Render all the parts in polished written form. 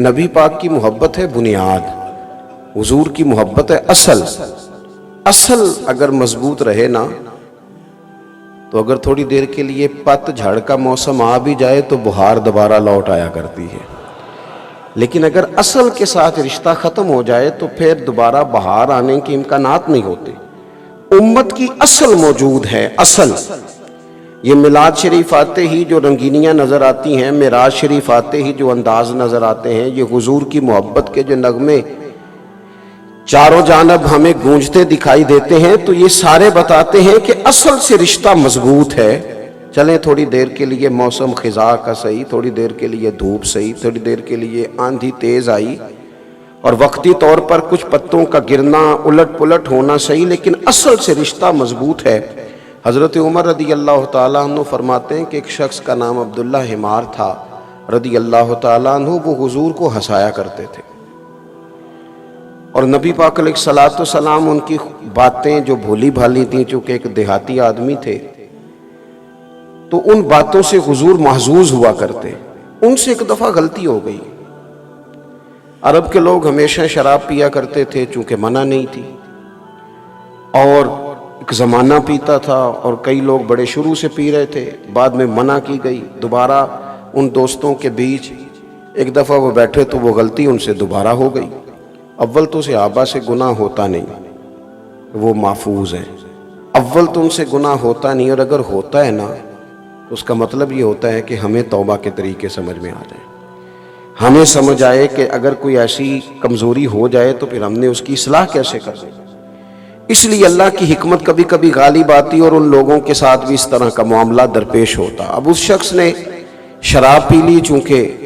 نبی پاک کی محبت ہے بنیاد، حضور کی محبت ہے اصل۔ اصل اگر مضبوط رہے نا تو اگر تھوڑی دیر کے لیے پت جھڑ کا موسم آ بھی جائے تو بہار دوبارہ لوٹ آیا کرتی ہے، لیکن اگر اصل کے ساتھ رشتہ ختم ہو جائے تو پھر دوبارہ بہار آنے کے امکانات نہیں ہوتے۔ امت کی اصل موجود ہے، اصل۔ یہ میلاد شریف آتے ہی جو رنگینیاں نظر آتی ہیں، معراج شریف آتے ہی جو انداز نظر آتے ہیں، یہ حضور کی محبت کے جو نغمے چاروں جانب ہمیں گونجتے دکھائی دیتے ہیں، تو یہ سارے بتاتے ہیں کہ اصل سے رشتہ مضبوط ہے۔ چلیں تھوڑی دیر کے لیے موسم خزاں کا صحیح، تھوڑی دیر کے لیے دھوپ صحیح، تھوڑی دیر کے لیے آندھی تیز آئی اور وقتی طور پر کچھ پتوں کا گرنا، الٹ پلٹ ہونا صحیح، لیکن اصل سے رشتہ مضبوط ہے۔ حضرت عمر رضی اللہ تعالیٰ عنہ فرماتے ہیں کہ ایک شخص کا نام عبداللہ حمار تھا رضی اللہ تعالیٰ عنہ، وہ حضور کو ہنسایا کرتے تھے، اور نبی پاک علیہ الصلوۃ والسلام ان کی باتیں جو بھولی بھالی تھیں، چونکہ ایک دیہاتی آدمی تھے، تو ان باتوں سے حضور محظوظ ہوا کرتے۔ ان سے ایک دفعہ غلطی ہو گئی۔ عرب کے لوگ ہمیشہ شراب پیا کرتے تھے چونکہ منع نہیں تھی، اور ایک زمانہ پیتا تھا، اور کئی لوگ بڑے شروع سے پی رہے تھے، بعد میں منع کی گئی۔ دوبارہ ان دوستوں کے بیچ ایک دفعہ وہ بیٹھے تو وہ غلطی ان سے دوبارہ ہو گئی۔ اول تو صحابہ سے گناہ ہوتا نہیں، وہ محفوظ ہیں۔ اول تو ان سے گناہ ہوتا نہیں، اور اگر ہوتا ہے نا تو اس کا مطلب یہ ہوتا ہے کہ ہمیں توبہ کے طریقے سمجھ میں آ جائیں، ہمیں سمجھ آئے کہ اگر کوئی ایسی کمزوری ہو جائے تو پھر ہم نے اس کی اصلاح کیسے کرنی۔ اس لیے اللہ کی حکمت کبھی کبھی غالب آتی اور ان لوگوں کے ساتھ بھی اس طرح کا معاملہ درپیش ہوتا۔ اب اس شخص نے شراب پی لی، چونکہ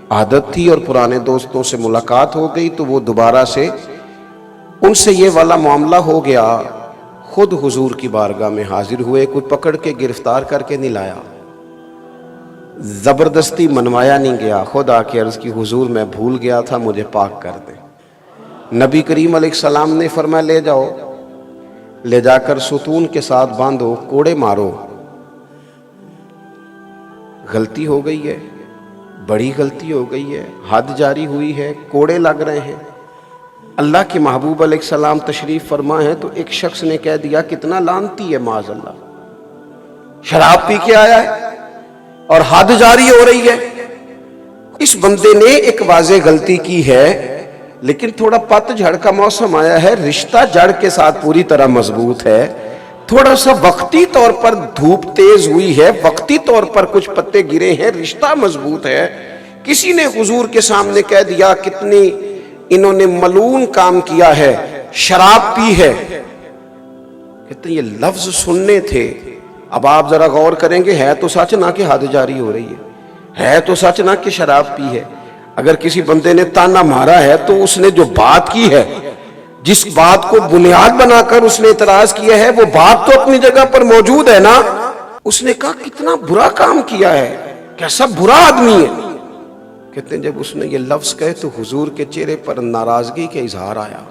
عادت تھی اور پرانے دوستوں سے ملاقات ہو گئی، تو وہ دوبارہ سے ان سے یہ والا معاملہ ہو گیا۔ خود حضور کی بارگاہ میں حاضر ہوئے، کوئی پکڑ کے گرفتار کر کے نہیں لایا، زبردستی منوایا نہیں گیا، خود آ کے عرض کی حضور میں بھول گیا تھا، مجھے پاک کر دیں۔ نبی کریم علیہ السلام نے فرمایا لے جاؤ، لے جا کر ستون کے ساتھ باندھو، کوڑے مارو۔ غلطی ہو گئی ہے، بڑی غلطی ہو گئی ہے، حد جاری ہوئی ہے، کوڑے لگ رہے ہیں۔ اللہ کے محبوب علیہ السلام تشریف فرما ہے تو ایک شخص نے کہہ دیا کتنا لعنتی ہے، معاذ اللہ، شراب پی کے آیا ہے اور حد جاری ہو رہی ہے۔ اس بندے نے ایک واضح غلطی کی ہے، لیکن تھوڑا پت جھڑ کا موسم آیا ہے، رشتہ جڑ کے ساتھ پوری طرح مضبوط ہے۔ تھوڑا سا وقتی طور پر دھوپ تیز ہوئی ہے، وقتی طور پر کچھ پتے گرے ہیں، رشتہ مضبوط ہے۔ کسی نے حضور کے سامنے کہہ دیا کتنی انہوں نے ملعون کام کیا ہے، شراب پی ہے، کہتے ہیں یہ لفظ سننے تھے۔ اب آپ ذرا غور کریں گے، ہے تو سچ نہ کہ حد جاری ہو رہی ہے تو سچ نہ کہ شراب پی ہے۔ اگر کسی بندے نے تانا مارا ہے تو اس نے جو بات کی ہے، جس بات کو بنیاد بنا کر اس نے اعتراض کیا ہے، وہ بات تو اپنی جگہ پر موجود ہے نا۔ اس نے کہا کتنا برا کام کیا ہے، کیسا برا آدمی ہے۔ کہتے ہیں جب اس نے یہ لفظ کہے تو حضور کے چہرے پر ناراضگی کا اظہار آیا،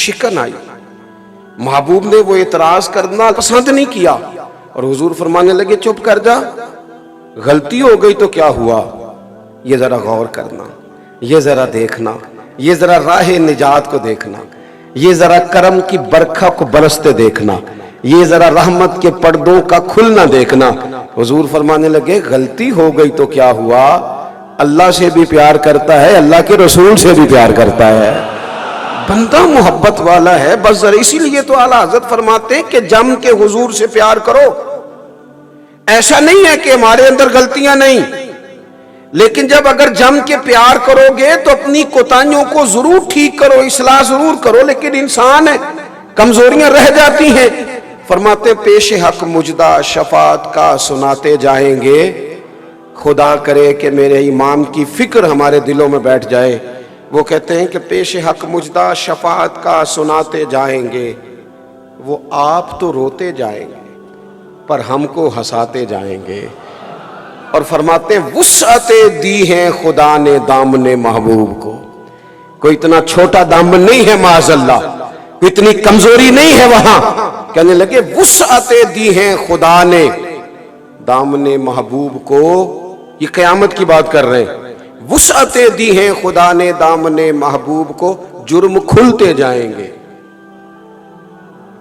شکن آئی۔ محبوب نے وہ اعتراض کرنا پسند نہیں کیا، اور حضور فرمانے لگے چپ کر جا، غلطی ہو گئی تو کیا ہوا، یہ ذرا غور کرنا، یہ ذرا دیکھنا، یہ ذرا راہ نجات کو دیکھنا، یہ ذرا کرم کی برکھا کو برستے دیکھنا، یہ ذرا رحمت کے پردوں کا کھلنا دیکھنا۔ حضور فرمانے لگے غلطی ہو گئی تو کیا ہوا، اللہ سے بھی پیار کرتا ہے، اللہ کے رسول سے بھی پیار کرتا ہے، بندہ محبت والا ہے، بس ذرا اسی لیے تو اعلیٰ حضرت فرماتے ہیں کہ جم کے حضور سے پیار کرو۔ ایسا نہیں ہے کہ ہمارے اندر غلطیاں نہیں، لیکن جب اگر جم کے پیار کرو گے تو اپنی کوتاہیوں کو ضرور ٹھیک کرو، اصلاح ضرور کرو، لیکن انسان ہے، کمزوریاں رہ جاتی ہیں۔ فرماتے پیش حق مجدہ شفاعت کا سناتے جائیں گے، خدا کرے کہ میرے امام کی فکر ہمارے دلوں میں بیٹھ جائے۔ وہ کہتے ہیں کہ پیش حق مجدہ شفاعت کا سناتے جائیں گے، وہ آپ تو روتے جائیں گے پر ہم کو ہنساتے جائیں گے۔ اور فرماتے ہیں وسعتیں دی ہیں خدا نے دامن محبوب کو، کوئی اتنا چھوٹا دامن نہیں ہے معاذ اللہ، کوئی اتنی کمزوری نہیں ہے وہاں۔ کہنے لگے وسعتیں دی ہیں خدا نے دامن محبوب کو، یہ قیامت کی بات کر رہے ہیں، وسعتیں دی ہیں خدا نے دامن محبوب کو، جرم کھلتے جائیں گے۔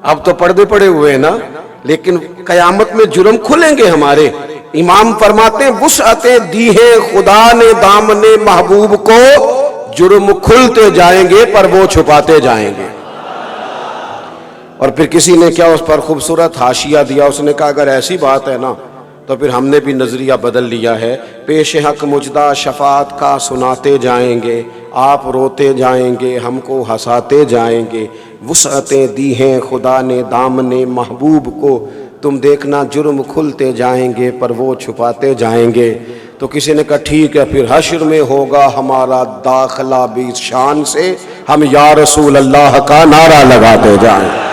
اب تو پردے پڑے ہوئے ہیں نا، لیکن قیامت میں جرم کھلیں گے ہمارے۔ امام فرماتے ہیں وسعتیں دی ہیں خدا نے دامن محبوب کو، جرم کھلتے جائیں گے پر وہ چھپاتے جائیں گے۔ اور پھر کسی نے کیا اس پر خوبصورت حاشیہ دیا، اس نے کہا اگر ایسی بات ہے نا تو پھر ہم نے بھی نظریہ بدل لیا ہے، پیش حق مجدہ شفاعت کا سناتے جائیں گے، آپ روتے جائیں گے، ہم کو ہنساتے جائیں گے۔ وسعتیں دی ہیں خدا نے دامن محبوب کو، تم دیکھنا جرم کھلتے جائیں گے پر وہ چھپاتے جائیں گے۔ تو کسی نے کہا ٹھیک ہے، پھر حشر میں ہوگا ہمارا داخلہ بھی شان سے، ہم یا رسول اللہ کا نعرہ لگاتے جائیں۔